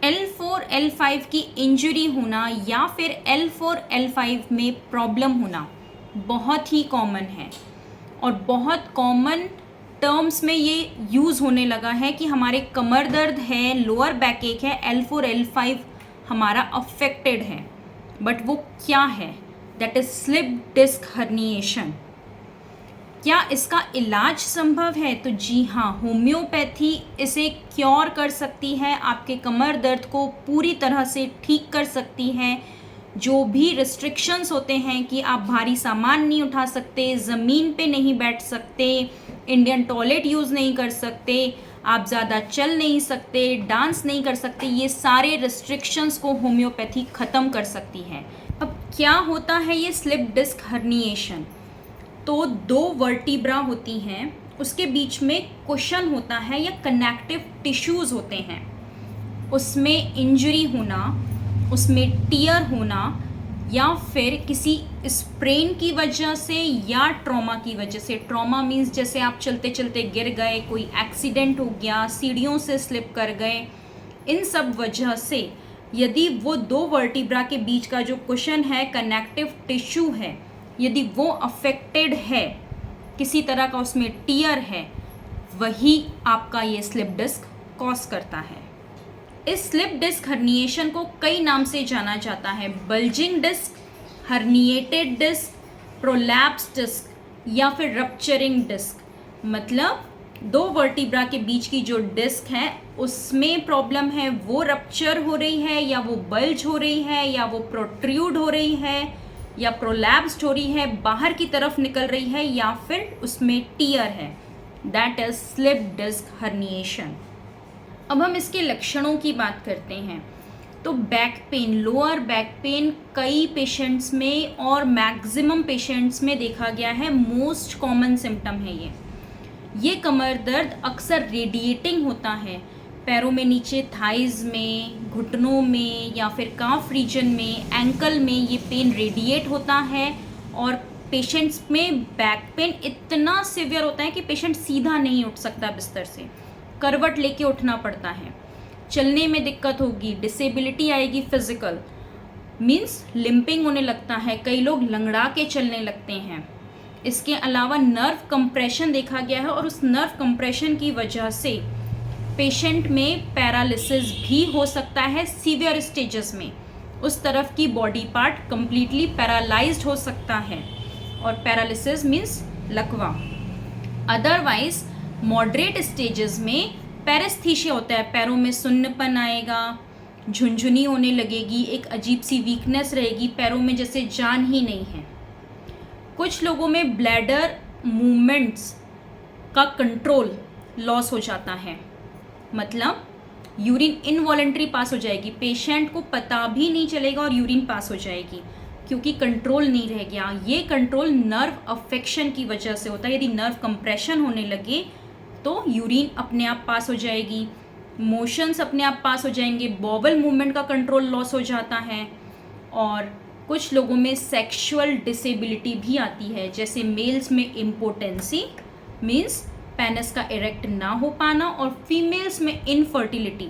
L4 L5 की injury होना या फिर L4 L5 में प्रॉब्लम होना बहुत ही कॉमन है और बहुत कॉमन टर्म्स में ये यूज़ होने लगा है कि हमारे कमर दर्द है, लोअर बैक एक है, L4 L5 हमारा अफेक्टेड है। बट वो क्या है? That is slip disc herniation. क्या इसका इलाज संभव है? तो जी हाँ, होम्योपैथी इसे क्योर कर सकती है, आपके कमर दर्द को पूरी तरह से ठीक कर सकती है। जो भी रिस्ट्रिक्शंस होते हैं कि आप भारी सामान नहीं उठा सकते, ज़मीन पे नहीं बैठ सकते, इंडियन टॉयलेट यूज़ नहीं कर सकते, आप ज़्यादा चल नहीं सकते, डांस नहीं कर सकते, ये सारे रिस्ट्रिक्शंस को होम्योपैथी ख़त्म कर सकती है। अब क्या होता है ये स्लिप डिस्क हर्निएशन? तो दो वर्टिब्रा होती हैं, उसके बीच में कुशन होता है या कनेक्टिव टिश्यूज़ होते हैं, उसमें इंजरी होना, उसमें टियर होना या फिर किसी स्प्रेन की वजह से या ट्रॉमा की वजह से। ट्रॉमा मीन्स जैसे आप चलते चलते गिर गए, कोई एक्सीडेंट हो गया, सीढ़ियों से स्लिप कर गए, इन सब वजह से यदि वो दो वर्टिब्रा के बीच का जो कुशन है, कनेक्टिव टिश्यू है, यदि वो अफेक्टेड है, किसी तरह का उसमें टियर है, वही आपका ये स्लिप डिस्क कॉज करता है। इस स्लिप डिस्क हर्निएशन को कई नाम से जाना जाता है, bulging disc, herniated disc, prolapse disc या फिर रप्चरिंग डिस्क। मतलब दो वर्टिब्रा के बीच की जो डिस्क है उसमें प्रॉब्लम है, वो रप्चर हो रही है या वो बल्ज हो रही है या वो प्रोट्रूड हो रही है या प्रोलैप्स्ड हो रही है, बाहर की तरफ निकल रही है या फिर उसमें टियर है। That is slip disc herniation. अब हम इसके लक्षणों की बात करते हैं। तो back pain, lower back pain कई पेशेंट्स में और मैक्सिमम पेशेंट्स में देखा गया है, मोस्ट कॉमन सिम्टम है ये कमर दर्द अक्सर रेडिएटिंग होता है, पैरों में नीचे, थाइज में, घुटनों में या फिर काफ रीजन में, एंकल में ये पेन रेडिएट होता है। और पेशेंट्स में बैक पेन इतना सिवियर होता है कि पेशेंट सीधा नहीं उठ सकता बिस्तर से, करवट लेके उठना पड़ता है, चलने में दिक्कत होगी, डिसेबिलिटी आएगी, फिजिकल मीन्स लिम्पिंग होने लगता है, कई लोग लंगड़ा के चलने लगते हैं। इसके अलावा नर्व कंप्रेशन देखा गया है और उस नर्व कंप्रेशन की वजह से पेशेंट में पैरालिसिस भी हो सकता है सीवियर स्टेजेस में, उस तरफ की बॉडी पार्ट कंप्लीटली पैरालाइज्ड हो सकता है और पैरालिसिस मीन्स लकवा। अदरवाइज मॉडरेट स्टेजेस में पैरेस्थीसिया होता है, पैरों में सुन्नपन आएगा, झुनझुनी होने लगेगी, एक अजीब सी वीकनेस रहेगी, पैरों में जैसे जान ही नहीं है। कुछ लोगों में ब्लैडर मूवमेंट्स का कंट्रोल लॉस हो जाता है, मतलब यूरिन इनवॉलेंट्री पास हो जाएगी, पेशेंट को पता भी नहीं चलेगा और यूरिन पास हो जाएगी क्योंकि कंट्रोल नहीं रह गया। ये कंट्रोल नर्व अफेक्शन की वजह से होता है। यदि नर्व कंप्रेशन होने लगे तो यूरिन अपने आप पास हो जाएगी, मोशंस अपने आप पास हो जाएंगे, बॉवल मूवमेंट का कंट्रोल लॉस हो जाता है। और कुछ लोगों में सेक्सुअल डिसेबिलिटी भी आती है, जैसे मेल्स में इम्पोटेंसी मीन्स पेनिस का इरेक्ट ना हो पाना और फीमेल्स में इनफर्टिलिटी।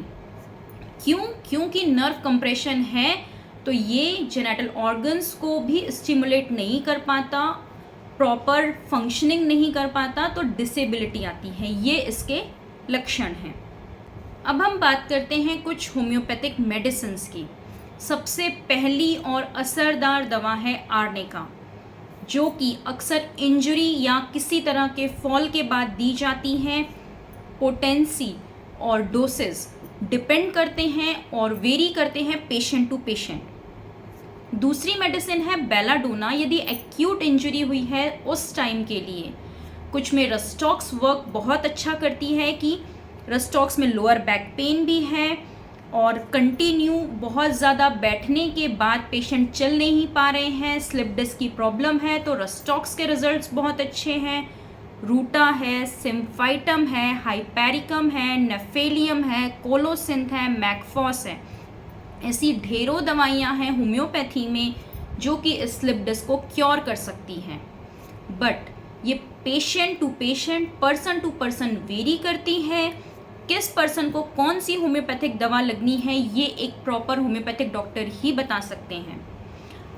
क्योंकि नर्व कंप्रेशन है तो ये जेनेटल ऑर्गन्स को भी स्टिमुलेट नहीं कर पाता, प्रॉपर फंक्शनिंग नहीं कर पाता, तो डिसेबिलिटी आती है। ये इसके लक्षण हैं। अब हम बात करते हैं कुछ होम्योपैथिक मेडिसिन्स की। सबसे पहली और असरदार दवा है आर्निका, जो कि अक्सर इंजरी या किसी तरह के फॉल के बाद दी जाती हैं। पोटेंसी और डोसेस डिपेंड करते हैं और वेरी करते हैं पेशेंट टू पेशेंट। दूसरी मेडिसिन है बेलाडोना, यदि एक्यूट इंजरी हुई है उस टाइम के लिए। कुछ में रस्टॉक्स वर्क बहुत अच्छा करती है कि रस्टॉक्स में लोअर बैक पेन भी है और कंटिन्यू बहुत ज़्यादा बैठने के बाद पेशेंट चल नहीं पा रहे हैं, स्लिप डिस्क की प्रॉब्लम है, तो रस्टॉक्स के रिजल्ट्स बहुत अच्छे हैं। रूटा है, सिम्फाइटम है, हाइपेरिकम है, नेफेलियम है, कोलोसिंथ है, मैकफॉस है। ऐसी ढेरों दवाइयाँ हैं होम्योपैथी में जो कि स्लिप डिस्क को क्योर कर सकती हैं। बट ये patient to patient, person to person vary करती है। किस पर्सन को कौन सी होम्योपैथिक दवा लगनी है, ये एक प्रॉपर होम्योपैथिक डॉक्टर ही बता सकते हैं।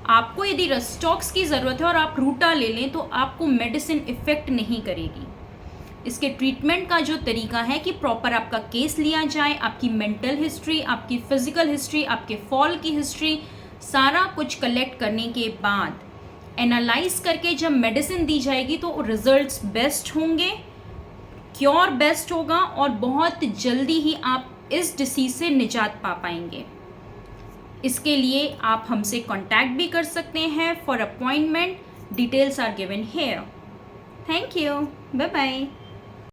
आपको यदि रस्टॉक्स की ज़रूरत है और आप रूटा ले लें तो आपको मेडिसिन इफ़ेक्ट नहीं करेगी। इसके ट्रीटमेंट का जो तरीका है कि प्रॉपर आपका केस लिया जाए, आपकी मेंटल हिस्ट्री, आपकी फिजिकल हिस्ट्री, आपके फॉल की हिस्ट्री, सारा कुछ कलेक्ट करने के बाद एनालाइज करके जब मेडिसिन दी जाएगी तो रिजल्ट्स बेस्ट होंगे, क्योर बेस्ट होगा और बहुत जल्दी ही आप इस डिसीज से निजात पा पाएंगे। इसके लिए आप हमसे कांटेक्ट भी कर सकते हैं for appointment. Details are given here. Thank you, bye bye.